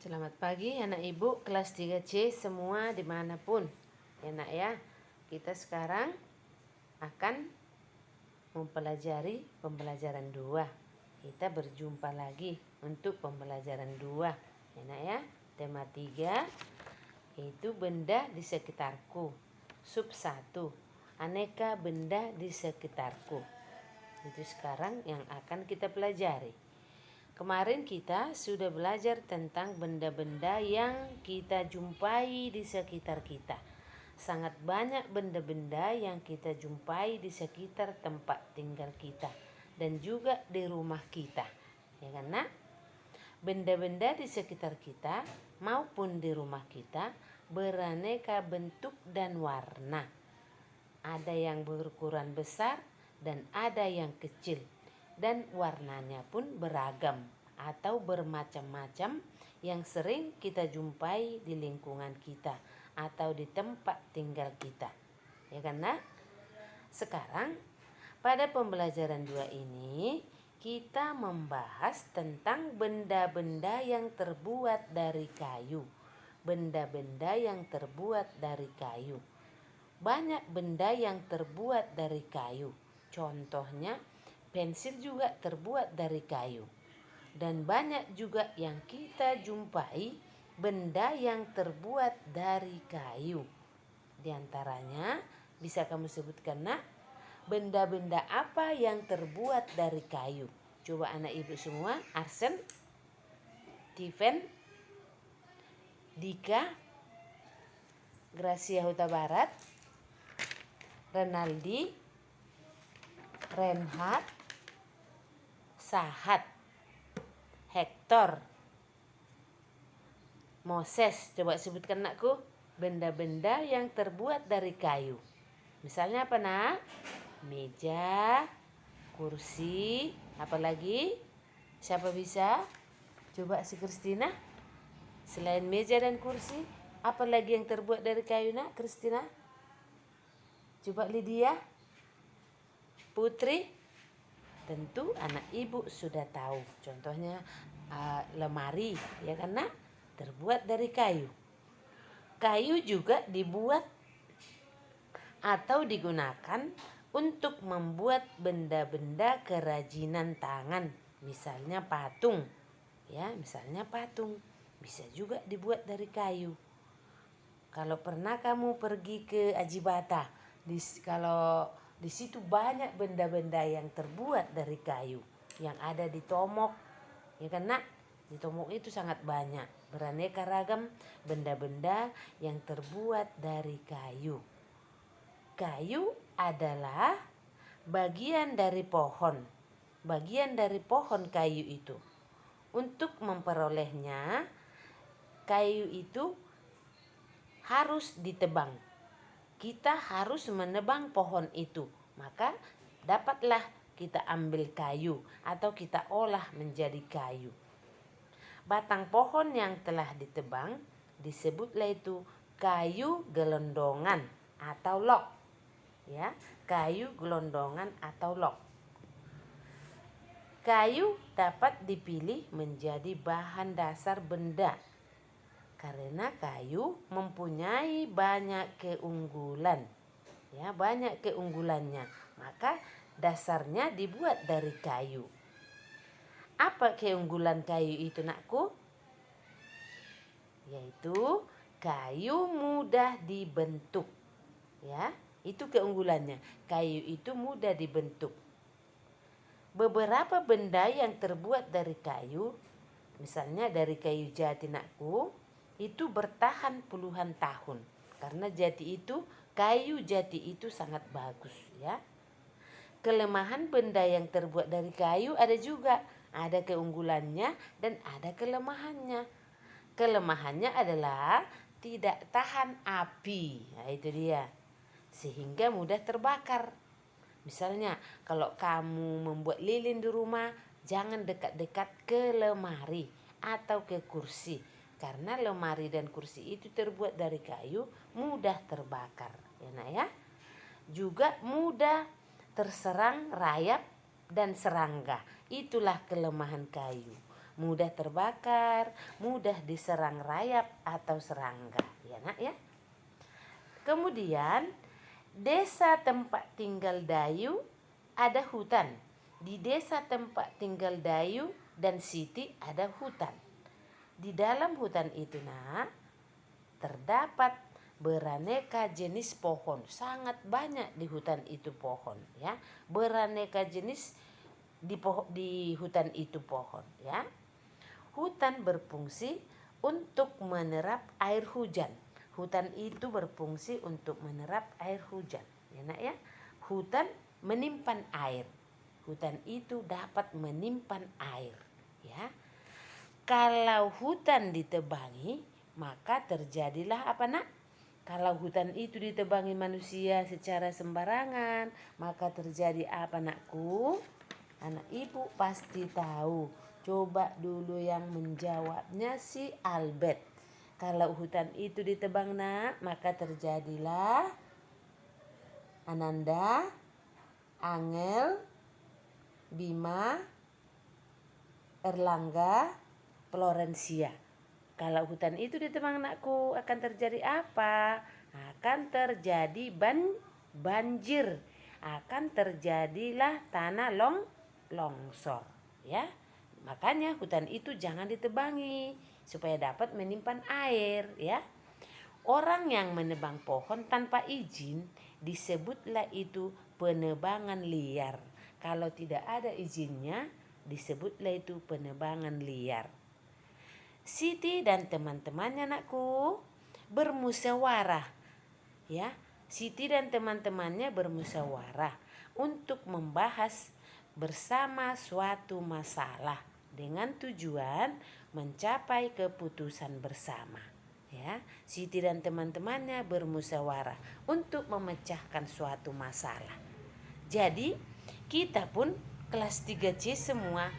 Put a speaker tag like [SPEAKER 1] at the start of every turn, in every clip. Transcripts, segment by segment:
[SPEAKER 1] Selamat pagi anak ibu kelas 3C semua dimanapun ya nak ya. Kita sekarang akan mempelajari pembelajaran 2. Kita berjumpa lagi untuk pembelajaran 2 ya nak ya. Tema 3 yaitu benda di sekitarku. Sub 1, aneka benda di sekitarku. Itu sekarang yang akan kita pelajari. Kemarin kita sudah belajar tentang benda-benda yang kita jumpai di sekitar kita. Sangat banyak benda-benda yang kita jumpai di sekitar tempat tinggal kita dan juga di rumah kita. Ya kan nak? Benda-benda di sekitar kita maupun di rumah kita beraneka bentuk dan warna. Ada yang berukuran besar dan ada yang kecil. Dan warnanya pun beragam atau bermacam-macam yang sering kita jumpai di lingkungan kita atau di tempat tinggal kita. Ya kan nak? Sekarang pada pembelajaran 2 ini kita membahas tentang benda-benda yang terbuat dari kayu. Benda-benda yang terbuat dari kayu. Banyak benda yang terbuat dari kayu. Contohnya pensil juga terbuat dari kayu. Dan banyak juga yang kita jumpai benda yang terbuat dari kayu. Di antaranya bisa kamu sebutkan nak, benda-benda apa yang terbuat dari kayu? Coba anak ibu semua, Arsen, Tiven, Dika, Gracia Huta Barat, Renaldi, Renhat, Sahat, Hector, Moses. Coba sebutkan nakku benda-benda yang terbuat dari kayu. Misalnya apa nak? Meja, kursi, apa lagi? Siapa bisa? Coba si Kristina. Selain meja dan kursi, apa lagi yang terbuat dari kayu nak, Kristina? Coba Lydia, Putri. Tentu anak ibu sudah tahu. Contohnya lemari, ya kan nak? Terbuat dari kayu. Kayu juga dibuat atau digunakan untuk membuat benda-benda kerajinan tangan. Misalnya patung. Ya, misalnya patung bisa juga dibuat dari kayu. Kalau pernah kamu pergi ke Ajibata, kalau di situ banyak benda-benda yang terbuat dari kayu yang ada di Tomok, ya kan nak? Di Tomok itu sangat banyak beraneka ragam benda-benda yang terbuat dari kayu. Kayu adalah bagian dari pohon. Bagian dari pohon kayu itu. Untuk memperolehnya, kayu itu harus ditebang. Kita harus menebang pohon itu. Maka dapatlah kita ambil kayu atau kita olah menjadi kayu. Batang pohon yang telah ditebang disebutlah itu kayu gelondongan atau log. Ya, kayu gelondongan atau log. Kayu dapat dipilih menjadi bahan dasar benda karena kayu mempunyai banyak keunggulan. Ya, banyak keunggulannya. Maka dasarnya dibuat dari kayu. Apa keunggulan kayu itu nakku? Yaitu kayu mudah dibentuk. Ya, itu keunggulannya. Kayu itu mudah dibentuk. Beberapa benda yang terbuat dari kayu, misalnya dari kayu jati nakku, itu bertahan puluhan tahun. Karena kayu jati itu sangat bagus ya. Kelemahan benda yang terbuat dari kayu ada juga. Ada keunggulannya dan ada kelemahannya. Kelemahannya adalah tidak tahan api. Nah itu dia. Sehingga mudah terbakar. Misalnya kalau kamu membuat lilin di rumah, jangan dekat-dekat ke lemari atau ke kursi. Karena lemari dan kursi itu terbuat dari kayu, mudah terbakar. Ya nak ya. Juga mudah terserang rayap dan serangga. Itulah kelemahan kayu. mudah terbakar, mudah diserang rayap atau serangga. Ya nak ya. Kemudian desa tempat tinggal Dayu ada hutan. Di desa tempat tinggal Dayu dan Siti ada hutan. Di dalam hutan itu nak terdapat beraneka jenis pohon. Sangat banyak di hutan itu pohon ya. Beraneka jenis di hutan itu pohon ya. Hutan berfungsi untuk menyerap air hujan. Hutan itu berfungsi untuk menyerap air hujan. Ya nak ya. Hutan menyimpan air. Hutan itu dapat menyimpan air ya. Kalau hutan ditebangi, maka terjadilah apa nak? Kalau hutan itu ditebangi manusia secara sembarangan, maka terjadi apa nakku? Anak ibu pasti tahu. Coba dulu yang menjawabnya si Albert. Kalau hutan itu ditebang nak, maka terjadilah Ananda, Angel, Bima, Erlangga, Florencia. Kalau hutan itu ditebang anakku, akan terjadi apa? Akan terjadi banjir. Akan terjadilah tanah longsor ya. Makanya hutan itu jangan ditebangi supaya dapat menyimpan air ya. Orang yang menebang pohon tanpa izin disebutlah itu penebangan liar. Kalau tidak ada izinnya disebutlah itu penebangan liar. Siti dan teman-temannya anakku bermusyawarah ya. Siti dan teman-temannya bermusyawarah untuk membahas bersama suatu masalah dengan tujuan mencapai keputusan bersama ya. Siti dan teman-temannya bermusyawarah untuk memecahkan suatu masalah. Jadi kita pun kelas 3C semua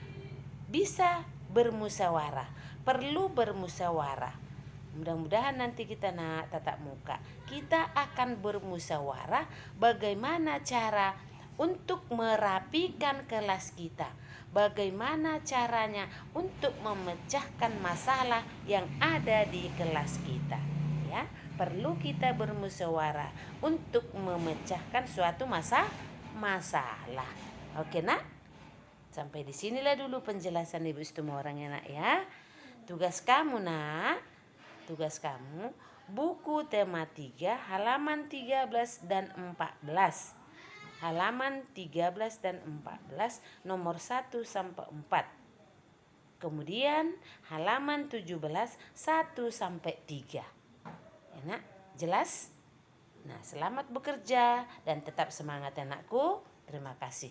[SPEAKER 1] bisa bermusyawarah, perlu bermusyawarah. Mudah-mudahan nanti kita nak tatap muka, kita akan bermusyawarah bagaimana cara untuk merapikan kelas kita. Bagaimana caranya untuk memecahkan masalah yang ada di kelas kita. Ya, perlu kita bermusyawarah untuk memecahkan suatu masalah. Oke nak? Sampai di sinilah dulu penjelasan Ibu semua orang ya nak ya. Tugas kamu nak, tugas kamu buku tema 3 halaman 13 dan 14. Halaman 13 dan 14 nomor 1 sampai 4. Kemudian halaman 17 1 sampai 3. Ya nak, jelas? Nah, selamat bekerja dan tetap semangat anakku. Terima kasih.